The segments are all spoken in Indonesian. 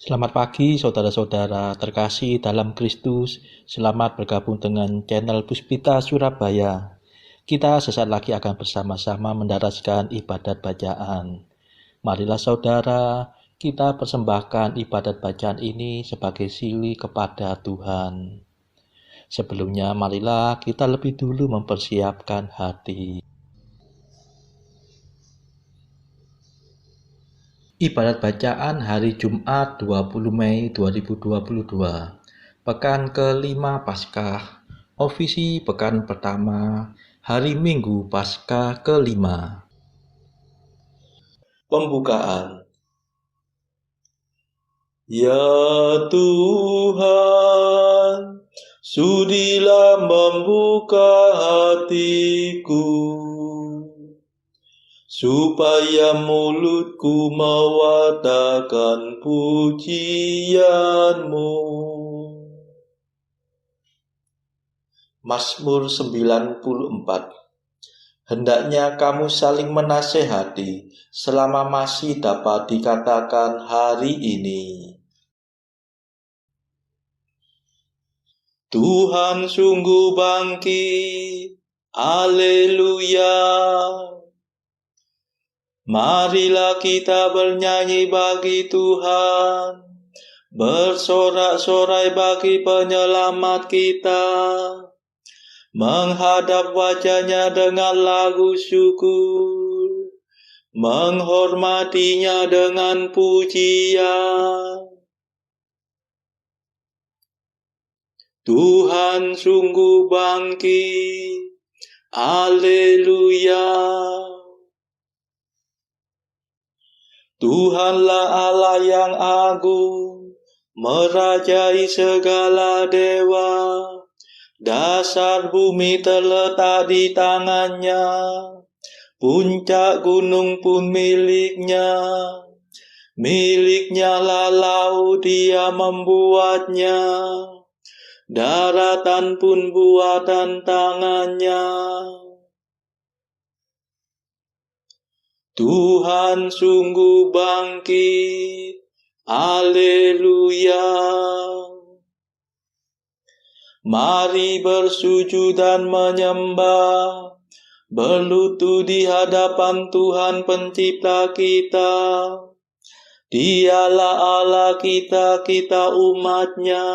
Selamat pagi saudara-saudara terkasih dalam Kristus. Selamat bergabung dengan channel Puspita Surabaya. Kita sesaat lagi akan bersama-sama mendaraskan ibadat bacaan. Marilah saudara, kita persembahkan ibadat bacaan ini sebagai sili kepada Tuhan. Sebelumnya marilah kita lebih dulu mempersiapkan hati. Ibadat bacaan hari Jumat 20 Mei 2022. Pekan kelima Paskah. Ofisi pekan pertama, hari Minggu Paskah kelima. Pembukaan. Ya Tuhan, sudilah membuka hatiku, supaya mulutku mewartakan pujian-Mu. Mazmur 94. Hendaknya kamu saling menasehati selama masih dapat dikatakan hari ini. Tuhan sungguh bangkit, haleluya. Marilah kita bernyanyi bagi Tuhan, bersorak-sorai bagi penyelamat kita, menghadap wajah-Nya dengan lagu syukur, menghormatinya dengan pujian. Tuhan sungguh bangkit, haleluya. Tuhanlah Allah yang agung, merajai segala dewa. Dasar bumi terletak di tangan-Nya, puncak gunung pun milik-Nya. Milik-Nya lah laut, Dia membuatnya, daratan pun buatan tangan-Nya. Tuhan sungguh bangkit, haleluya. Mari bersujud dan menyembah, berlutut di hadapan Tuhan pencipta kita. Dialah Allah kita, kita umat-Nya.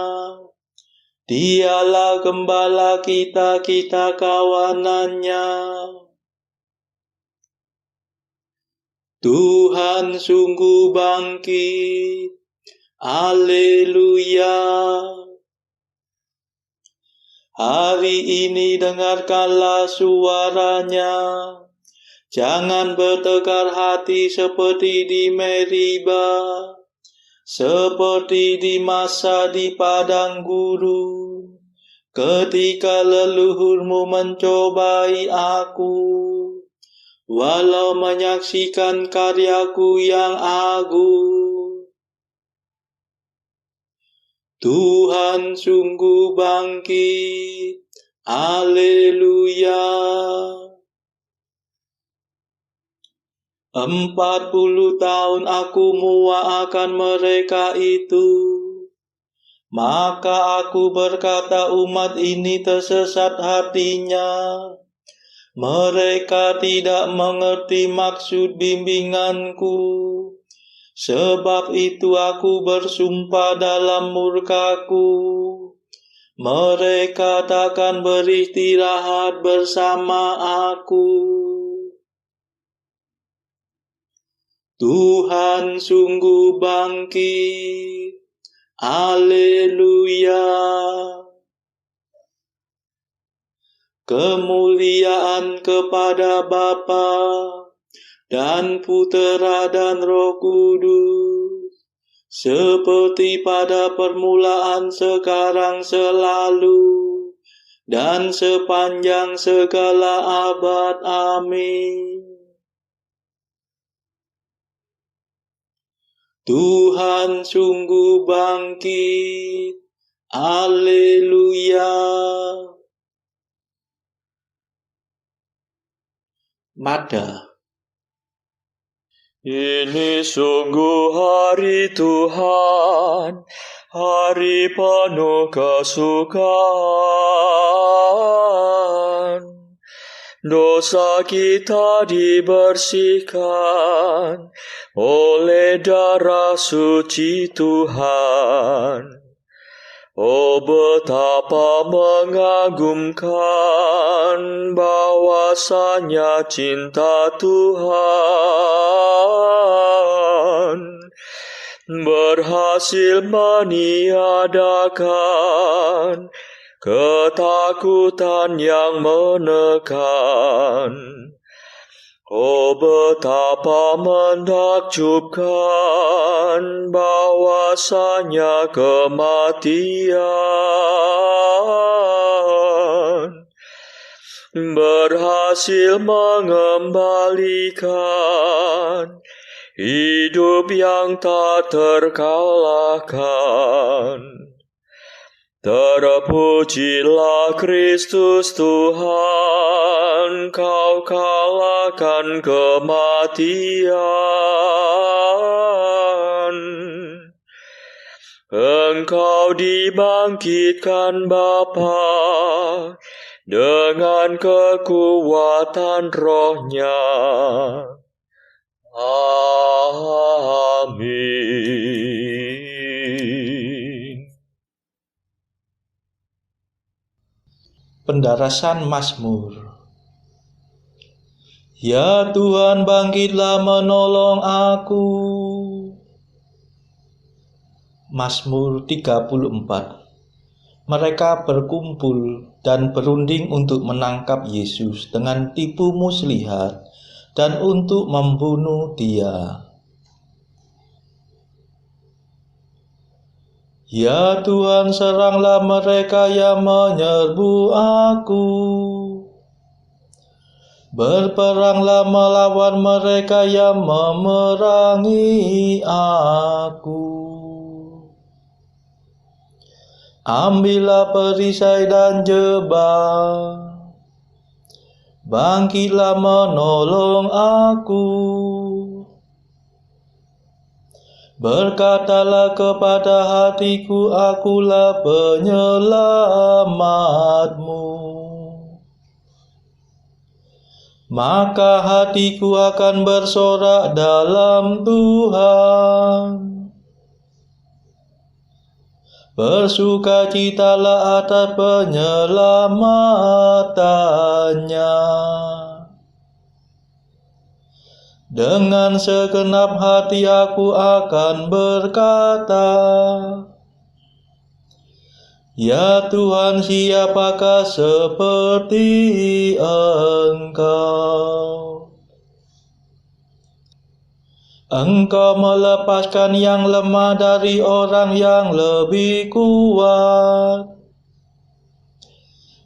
Dialah gembala kita, kita kawanan-Nya. Tuhan sungguh bangkit, haleluya. Hari ini dengarkanlah suara-Nya. Jangan bertegar hati seperti di Meriba, seperti di masa di padang gurun, ketika leluhurmu mencobai aku, walau menyaksikan karyaku yang agung. Tuhan sungguh bangkit, haleluya. 40 tahun aku muak akan mereka itu. Maka aku berkata, umat ini tersesat hatinya. Mereka tidak mengerti maksud bimbinganku. Sebab itu aku bersumpah dalam murkaku, mereka takkan beristirahat bersama aku. Tuhan sungguh bangkit, haleluya. Kemuliaan kepada Bapa dan Putera dan Roh Kudus, seperti pada permulaan, sekarang, selalu, dan sepanjang segala abad. Amin. Tuhan sungguh bangkit, haleluya. Mada. Ini sungguh hari Tuhan, hari penuh kesukaan. Dosa kita dibersihkan oleh darah suci Tuhan. Oh, betapa mengagumkan bahwasanya cinta Tuhan berhasil meniadakan ketakutan yang menekan. Oh, betapa menakjubkan bahwasanya kematian berhasil mengembalikan hidup yang tak terkalahkan. Terpujilah Kristus Tuhan, Kau kalahkan kematian. Engkau dibangkitkan Bapa dengan kekuatan Roh-Nya. Amin. Pendarasan Mazmur. Ya Tuhan, bangkitlah menolong aku. Mazmur 34. Mereka berkumpul dan berunding untuk menangkap Yesus dengan tipu muslihat dan untuk membunuh Dia. Ya Tuhan, seranglah mereka yang menyerbu aku. Berperanglah melawan mereka yang memerangi aku. Ambillah perisai dan jebak. Bangkitlah menolong aku. Berkatalah kepada hatiku, akulah penyelamatmu. Maka hatiku akan bersorak dalam Tuhan. Bersukacitalah atas penyelamatannya. Dengan segenap hati aku akan berkata, Ya Tuhan, siapakah seperti Engkau? Engkau melepaskan yang lemah dari orang yang lebih kuat,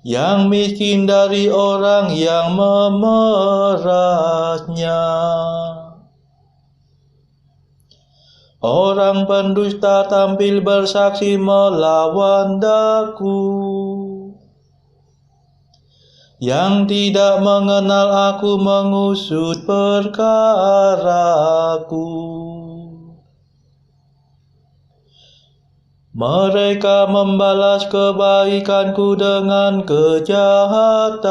yang miskin dari orang yang memerasnya. Orang pendusta tampil bersaksi melawan daku, yang tidak mengenal aku mengusut perkaraku. Mereka membalas kebaikanku dengan kejahatan,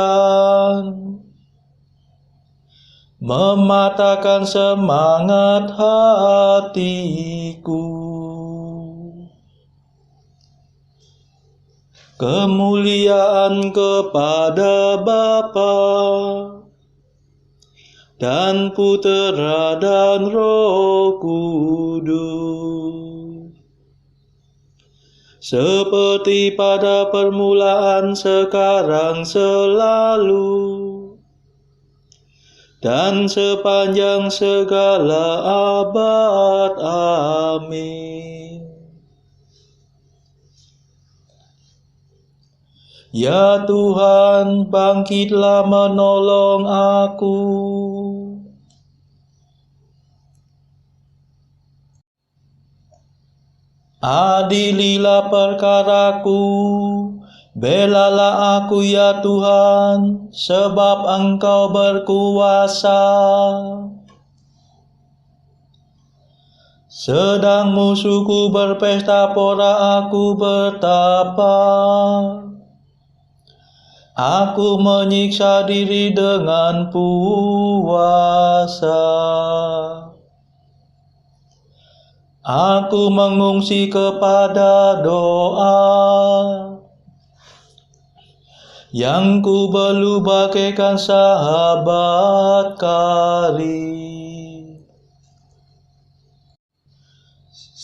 mematahkan semangat hatiku. Kemuliaan kepada Bapa dan Putera dan Roh Kudus, seperti pada permulaan, sekarang, selalu, dan sepanjang segala abad. Amin. Ya Tuhan, bangkitlah menolong aku. Adililah perkaraku, belalah aku ya Tuhan, sebab Engkau berkuasa. Sedang musuhku berpesta, pora aku bertapa. Aku menyiksa diri dengan puasa. Aku mengungsi kepada doa. Yang ku belu bagaikan sahabat karib.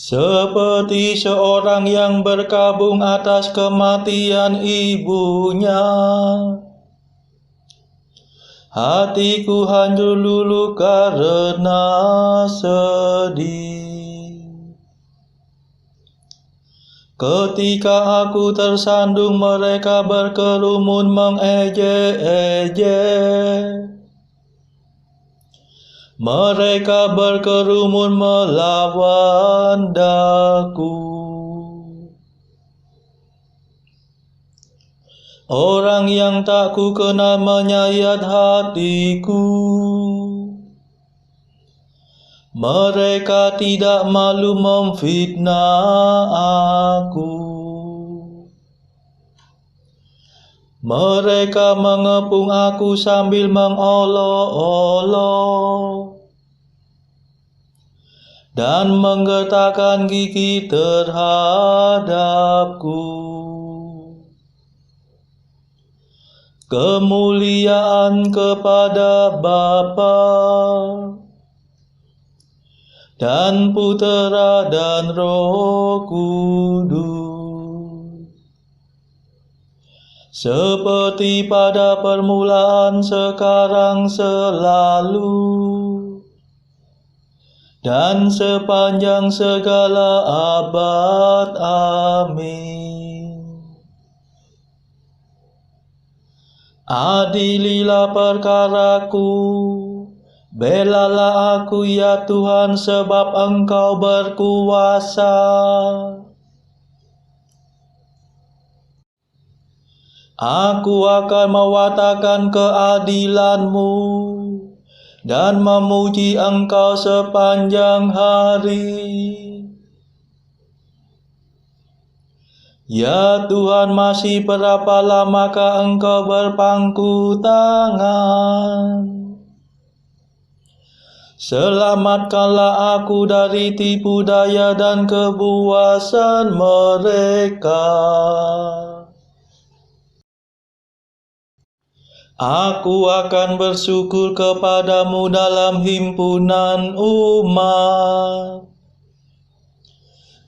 Seperti seorang yang berkabung atas kematian ibunya, hatiku hancur lulu karena sedih. Ketika aku tersandung, mereka berkerumun mengejek-ejek. Mereka berkerumun melawan daku. Orang yang tak ku kenal menyayat hatiku. Mereka tidak malu memfitnah aku. Mereka mengepung aku sambil mengolok-olok dan menggertakkan gigi terhadapku. Kemuliaan kepada Bapa dan Putera dan Roh Kudus, seperti pada permulaan, sekarang, selalu, dan sepanjang segala abad. Amin. Adililah perkaraku, belalah aku ya Tuhan, sebab Engkau berkuasa. Aku akan mewartakan keadilan-Mu dan memuji Engkau sepanjang hari. Ya Tuhan, masih berapa lamakah Engkau berpangku tangan? Selamatkanlah aku dari tipu daya dan kebuasan mereka. Aku akan bersyukur kepadamu dalam himpunan umat.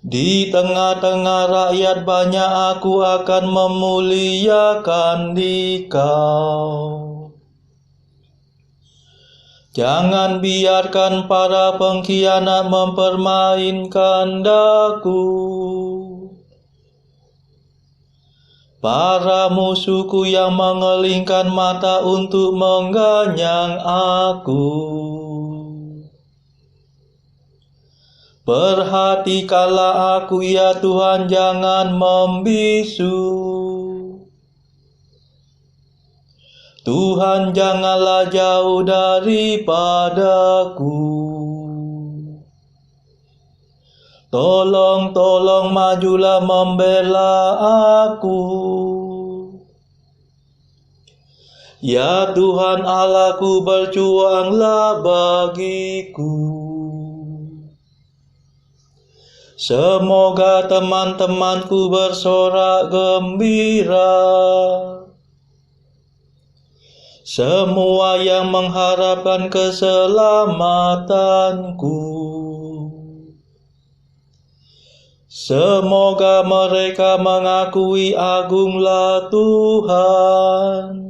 Di tengah-tengah rakyat banyak aku akan memuliakan Dikau. Jangan biarkan para pengkhianat mempermainkan daku. Para musuhku yang mengelingkan mata untuk mengganyang aku. Perhatikanlah aku ya Tuhan, jangan membisu. Tuhan, janganlah jauh daripadaku. Tolong, majulah membela aku. Ya Tuhan Allahku, berjuanglah bagiku. Semoga teman-temanku bersorak gembira. Semua yang mengharapkan keselamatanku. Semoga mereka mengakui agunglah Tuhan.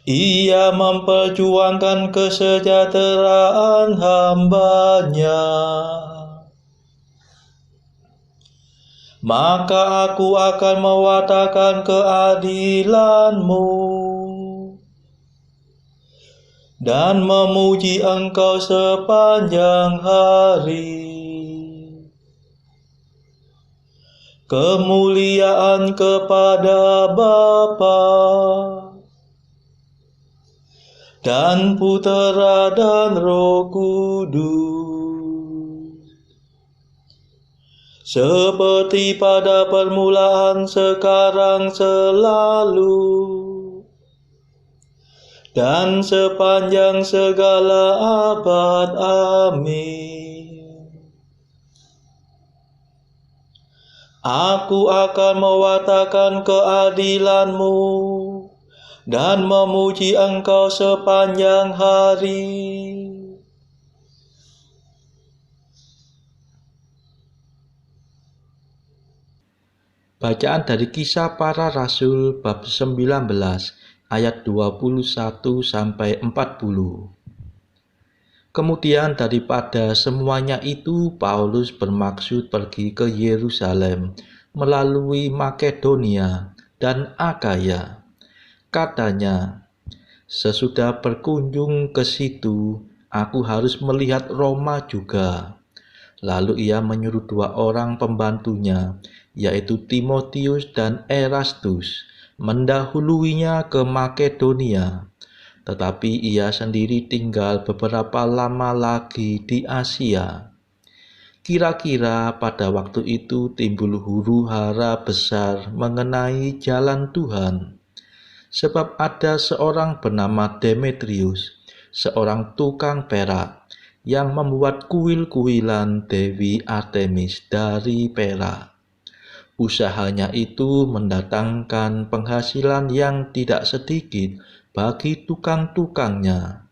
Ia memperjuangkan kesejahteraan hamba-Nya. Maka aku akan mewartakan keadilan-Mu dan memuji Engkau sepanjang hari. Kemuliaan kepada Bapa dan Putera dan Roh Kudus, seperti pada permulaan, sekarang, selalu, dan sepanjang segala abad. Amin. Aku akan mewartakan keadilan-Mu dan memuji Engkau sepanjang hari. Bacaan dari Kisah Para Rasul bab 19 ayat 21 sampai 40. Kemudian daripada semuanya itu, Paulus bermaksud pergi ke Yerusalem melalui Makedonia dan Akaya. Katanya, sesudah berkunjung ke situ, aku harus melihat Roma juga. Lalu ia menyuruh 2 orang pembantunya, yaitu Timotius dan Erastus, mendahuluinya ke Makedonia. Tetapi ia sendiri tinggal beberapa lama lagi di Asia. Kira-kira pada waktu itu timbul huru-hara besar mengenai jalan Tuhan. Sebab ada seorang bernama Demetrius, seorang tukang perak, yang membuat kuil-kuilan Dewi Artemis dari perak. Usahanya itu mendatangkan penghasilan yang tidak sedikit bagi tukang-tukangnya.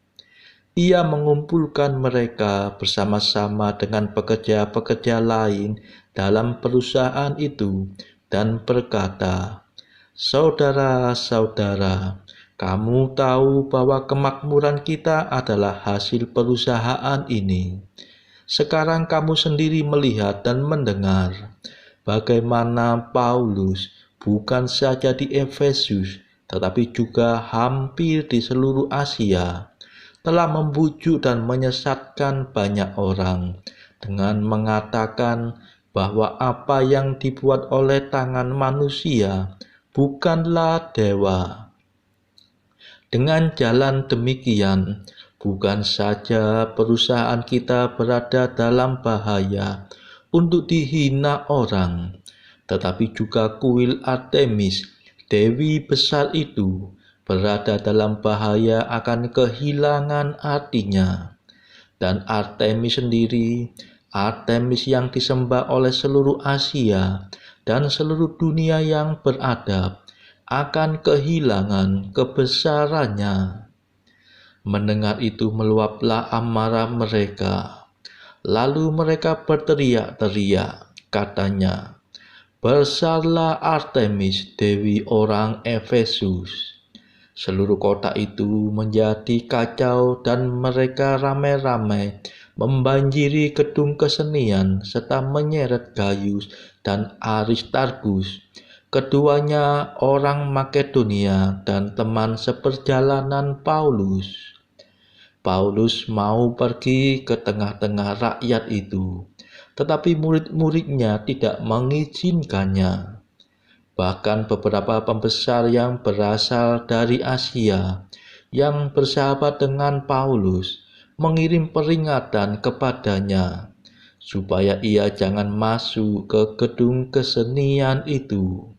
Ia mengumpulkan mereka bersama-sama dengan pekerja-pekerja lain dalam perusahaan itu dan berkata, "Saudara-saudara, kamu tahu bahwa kemakmuran kita adalah hasil perusahaan ini. Sekarang kamu sendiri melihat dan mendengar bagaimana Paulus bukan saja di Efesus, tetapi juga hampir di seluruh Asia, telah membujuk dan menyesatkan banyak orang dengan mengatakan bahwa apa yang dibuat oleh tangan manusia bukanlah dewa. Dengan jalan demikian, bukan saja perusahaan kita berada dalam bahaya untuk dihina orang, tetapi juga kuil Artemis, dewi besar itu, berada dalam bahaya akan kehilangan artinya. Dan Artemis sendiri, Artemis yang disembah oleh seluruh Asia dan seluruh dunia yang beradab, akan kehilangan kebesarannya." Mendengar itu meluaplah amarah mereka. Lalu mereka berteriak-teriak, katanya, "Besarlah Artemis, dewi orang Efesus." Seluruh kota itu menjadi kacau dan mereka ramai-ramai membanjiri gedung kesenian serta menyeret Gaius dan Aristarkus, keduanya orang Makedonia dan teman seperjalanan Paulus. Paulus mau pergi ke tengah-tengah rakyat itu, tetapi murid-muridnya tidak mengizinkannya. Bahkan beberapa pembesar yang berasal dari Asia yang bersahabat dengan Paulus mengirim peringatan kepadanya supaya ia jangan masuk ke gedung kesenian itu.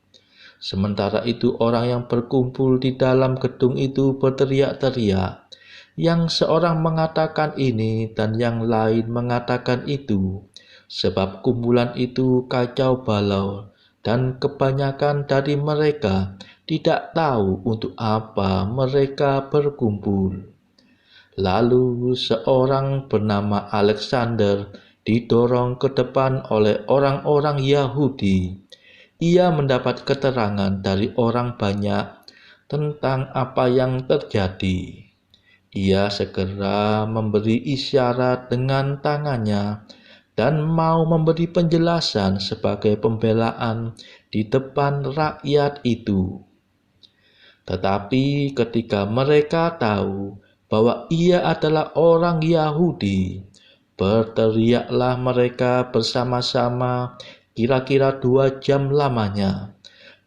Sementara itu orang yang berkumpul di dalam gedung itu berteriak-teriak, yang seorang mengatakan ini dan yang lain mengatakan itu, sebab kumpulan itu kacau balau dan kebanyakan dari mereka tidak tahu untuk apa mereka berkumpul. Lalu seorang bernama Alexander didorong ke depan oleh orang-orang Yahudi. Ia mendapat keterangan dari orang banyak tentang apa yang terjadi. Ia segera memberi isyarat dengan tangannya dan mau memberi penjelasan sebagai pembelaan di depan rakyat itu. Tetapi ketika mereka tahu bahwa ia adalah orang Yahudi, berteriaklah mereka bersama-sama kira-kira 2 jam lamanya,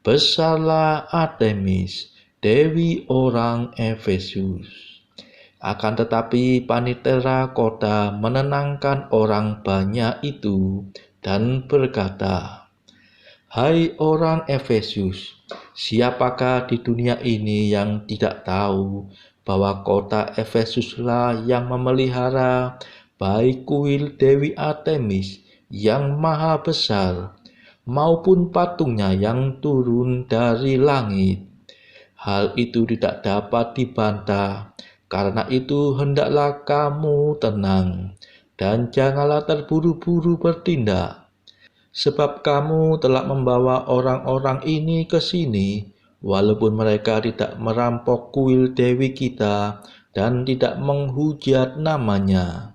"Besarlah Artemis, dewi orang Efesus." Akan tetapi panitera kota menenangkan orang banyak itu dan berkata, "Hai orang Efesus, siapakah di dunia ini yang tidak tahu bahwa kota Efesuslah yang memelihara baik kuil Dewi Artemis yang maha besar maupun patungnya yang turun dari langit. Hal itu tidak dapat dibantah. Karena itu hendaklah kamu tenang dan janganlah terburu-buru bertindak. Sebab kamu telah membawa orang-orang ini ke sini, walaupun mereka tidak merampok kuil Dewi kita dan tidak menghujat namanya.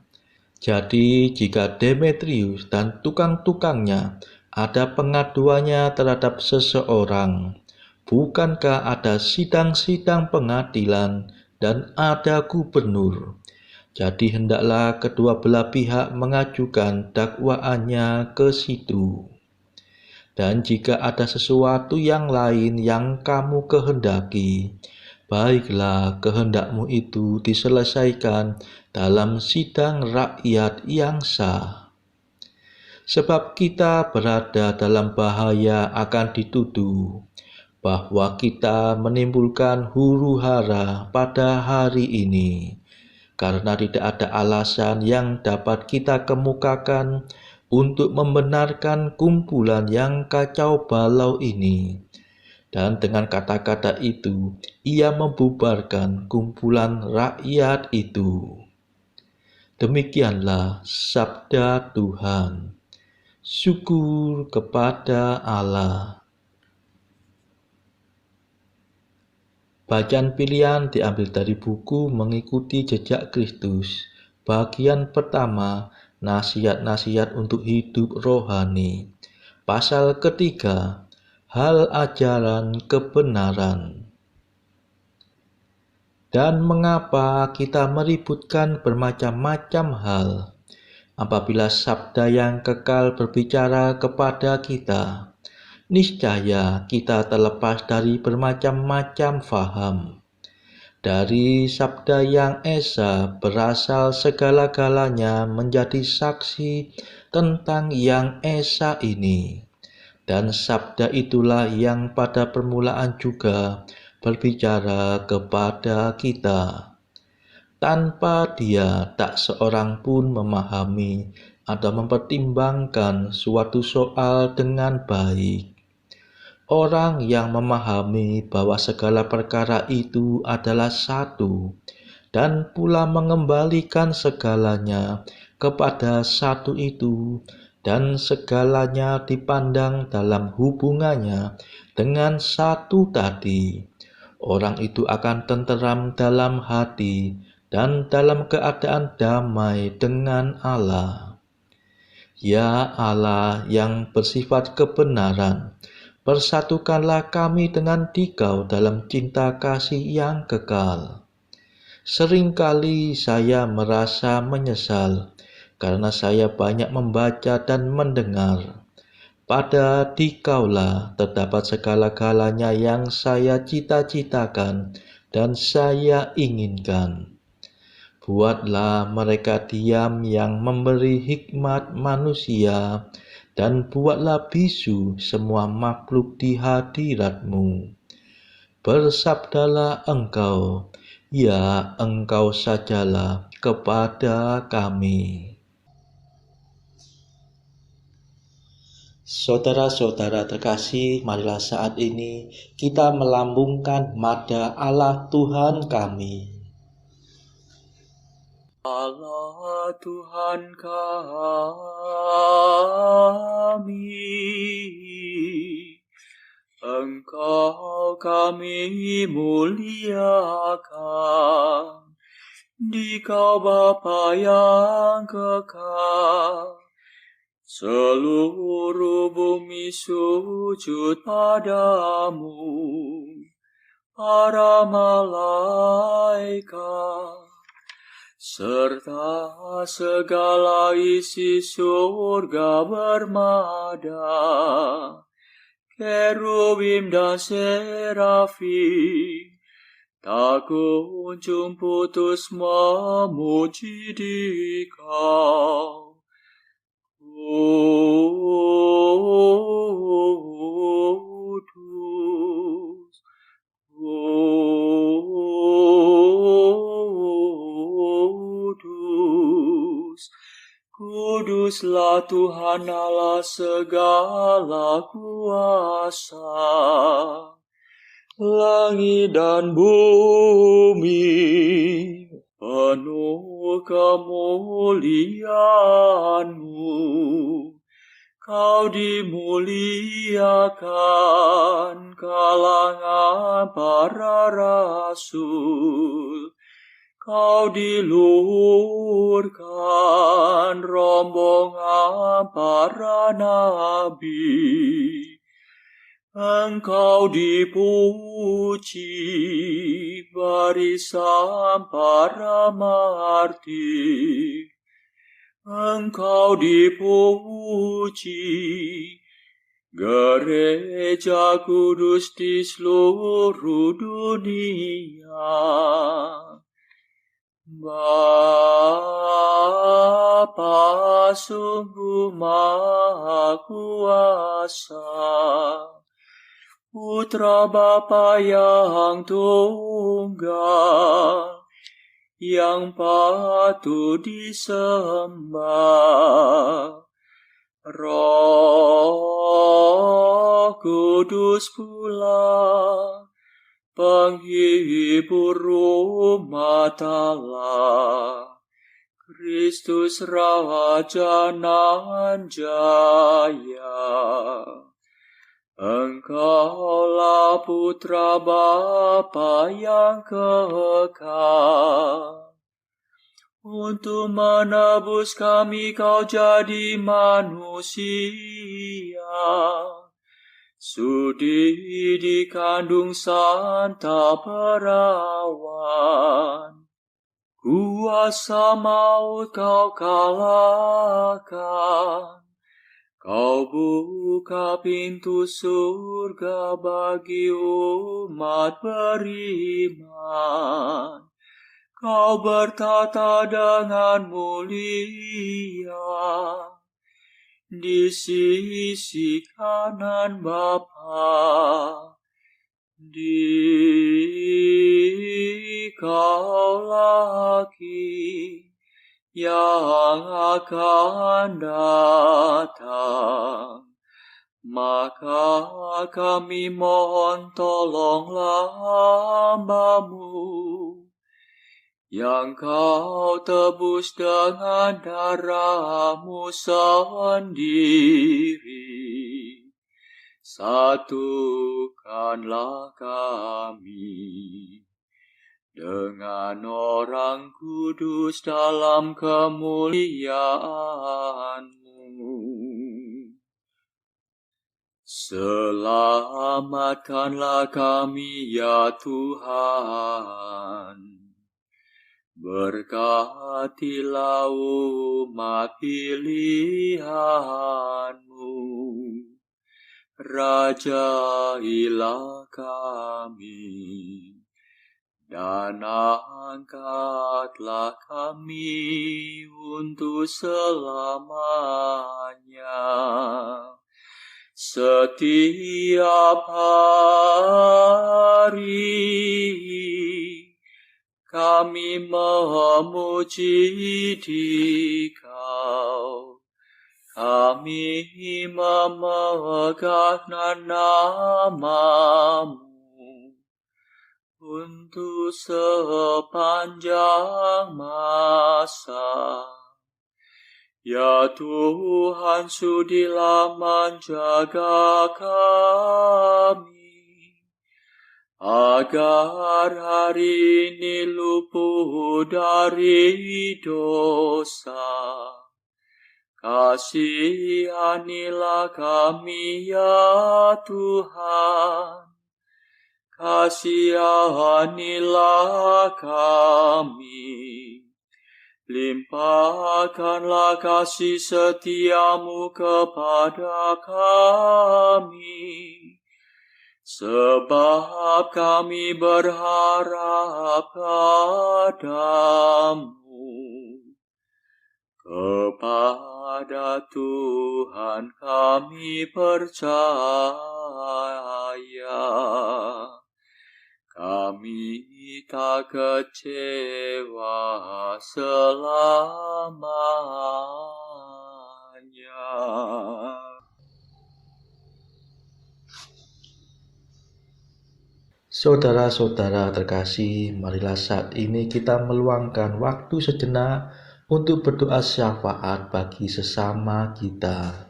Jadi jika Demetrius dan tukang-tukangnya ada pengaduannya terhadap seseorang, bukankah ada sidang-sidang pengadilan dan ada gubernur? Jadi hendaklah kedua belah pihak mengajukan dakwaannya ke situ. Dan jika ada sesuatu yang lain yang kamu kehendaki, baiklah kehendakmu itu diselesaikan dalam sidang rakyat yang sah. Sebab kita berada dalam bahaya akan dituduh bahwa kita menimbulkan huru-hara pada hari ini, karena tidak ada alasan yang dapat kita kemukakan untuk membenarkan kumpulan yang kacau balau ini. Dan dengan kata-kata itu, ia membubarkan kumpulan rakyat itu. Demikianlah sabda Tuhan. Syukur kepada Allah. Bacaan pilihan diambil dari buku Mengikuti Jejak Kristus. Bagian pertama, nasihat-nasihat untuk hidup rohani. Pasal ketiga, hal ajaran kebenaran. Dan mengapa kita meributkan bermacam-macam hal? Apabila sabda yang kekal berbicara kepada kita, niscaya kita terlepas dari bermacam-macam faham. Dari sabda yang esa berasal segala-galanya menjadi saksi tentang yang esa ini. Dan sabda itulah yang pada permulaan juga berbicara kepada kita. Tanpa dia tak seorang pun memahami atau mempertimbangkan suatu soal dengan baik. Orang yang memahami bahwa segala perkara itu adalah satu, dan pula mengembalikan segalanya kepada satu itu, dan segalanya dipandang dalam hubungannya dengan satu tadi, orang itu akan tenteram dalam hati dan dalam keadaan damai dengan Allah. Ya Allah yang bersifat kebenaran, persatukanlah kami dengan Dikau dalam cinta kasih yang kekal. Seringkali saya merasa menyesal karena saya banyak membaca dan mendengar. Pada Dikaulah terdapat segala-galanya yang saya cita-citakan dan saya inginkan. Buatlah mereka diam yang memberi hikmat manusia, dan buatlah bisu semua makhluk di hadirat-Mu. Bersabdalah Engkau, ya Engkau sajalah kepada kami. Saudara-saudara terkasih, marilah saat ini kita melambungkan nada Allah Tuhan kami. Allah Tuhan kami, Engkau kami muliakan, Dikau Bapa yang kekal. Seluruh bumi sujud padamu, para malaikat, serta segala isi surga bermada, kerubim dan serafim, tak kunjung putus memuji Dikau. Kudus, kudus, kuduslah Tuhan Allah segala kuasa. Langit dan bumi penuh kemuliaan-Mu. Kau dimuliakan kalangan para rasul. Kau diluhurkan rombongan para nabi. Engkau dipuji barisan para martir. Engkau dipuji gereja kudus di seluruh dunia. Bapa sungguh Maha Kuasa, Putra Bapa yang tunggal, yang patut disembah. Roh Kudus pula, penghibur umat Allah, Kristus Raja nan jaya. Engkaulah Putra Bapa yang kekal. Untuk menebus kami Kau jadi manusia. Sudi dikandung Santa Perawan. Kuasa maut Kau kalahkan. Kau buka pintu surga bagi umat beriman. Kau bertata dengan mulia di sisi kanan Bapa. Dikau lagi yang akan datang, maka kami mohon tolonglah hamba-Mu, yang Kau tebus dengan darah-Mu sendiri. Satukanlah kami dengan orang kudus dalam kemuliaan-Mu. Selamatkanlah kami ya Tuhan. Berkatilah umat pilihan-Mu. Rajailah kami. Dan angkatlah kami untuk selamanya. Setiap hari kami memuji Dikau. Kami memegang nama-Mu untuk sepanjang masa. Ya Tuhan, sudilah menjaga kami, agar hari ini luput dari dosa. Kasihanilah kami ya Tuhan. Kasihanilah kami, limpahkanlah kasih setia-Mu kepada kami, sebab kami berharap padamu. Kepada Tuhan kami percaya, kami tak kecewa selamanya. Saudara-saudara terkasih, marilah saat ini kita meluangkan waktu sejenak untuk berdoa syafaat bagi sesama kita.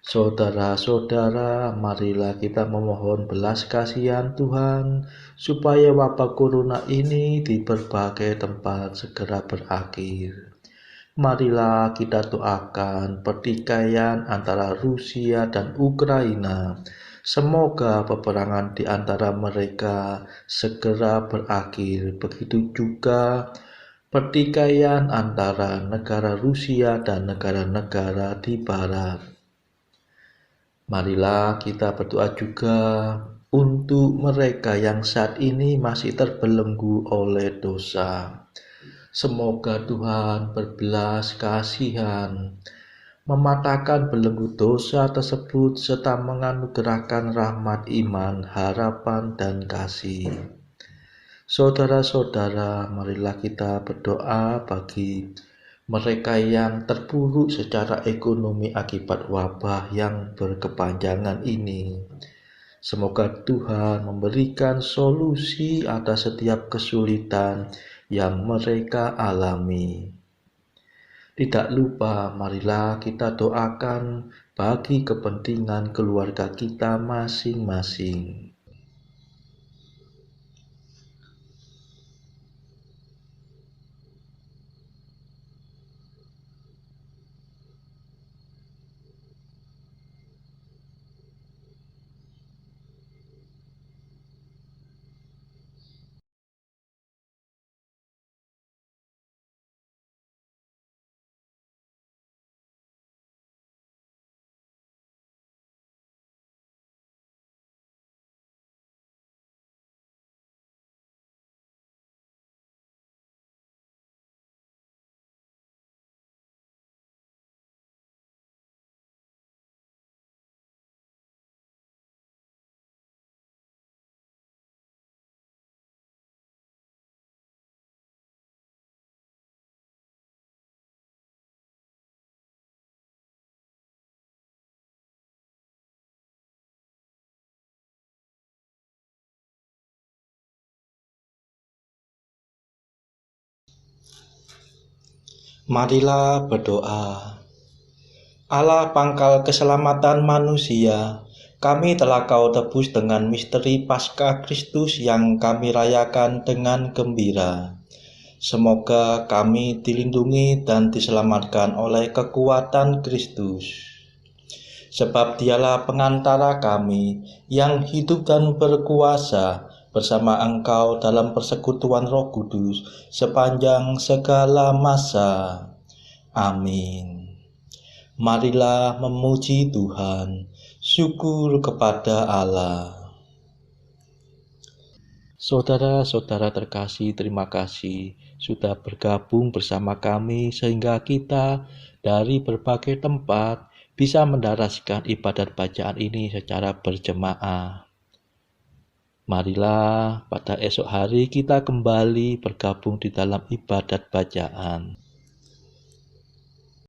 Saudara-saudara, marilah kita memohon belas kasihan Tuhan supaya wabah corona ini di berbagai tempat segera berakhir. Marilah kita doakan pertikaian antara Rusia dan Ukraina. Semoga peperangan di antara mereka segera berakhir. Begitu juga pertikaian antara negara Rusia dan negara-negara di barat. Marilah kita berdoa juga untuk mereka yang saat ini masih terbelenggu oleh dosa. Semoga Tuhan berbelas kasihan, mematahkan belenggu dosa tersebut serta menganugerahkan rahmat iman, harapan, dan kasih. Saudara-saudara, marilah kita berdoa bagi mereka yang terpuruk secara ekonomi akibat wabah yang berkepanjangan ini. Semoga Tuhan memberikan solusi atas setiap kesulitan yang mereka alami. Tidak lupa, marilah kita doakan bagi kepentingan keluarga kita masing-masing. Marilah berdoa. Allah pangkal keselamatan manusia, kami telah Kau tebus dengan misteri Paskah Kristus yang kami rayakan dengan gembira. Semoga kami dilindungi dan diselamatkan oleh kekuatan Kristus. Sebab Dialah pengantara kami yang hidup dan berkuasa bersama Engkau dalam persekutuan Roh Kudus sepanjang segala masa. Amin. Marilah memuji Tuhan, syukur kepada Allah. Saudara-saudara terkasih, terima kasih sudah bergabung bersama kami sehingga kita dari berbagai tempat bisa mendaraskan ibadat bacaan ini secara berjemaah. Marilah pada esok hari kita kembali bergabung di dalam ibadat bacaan.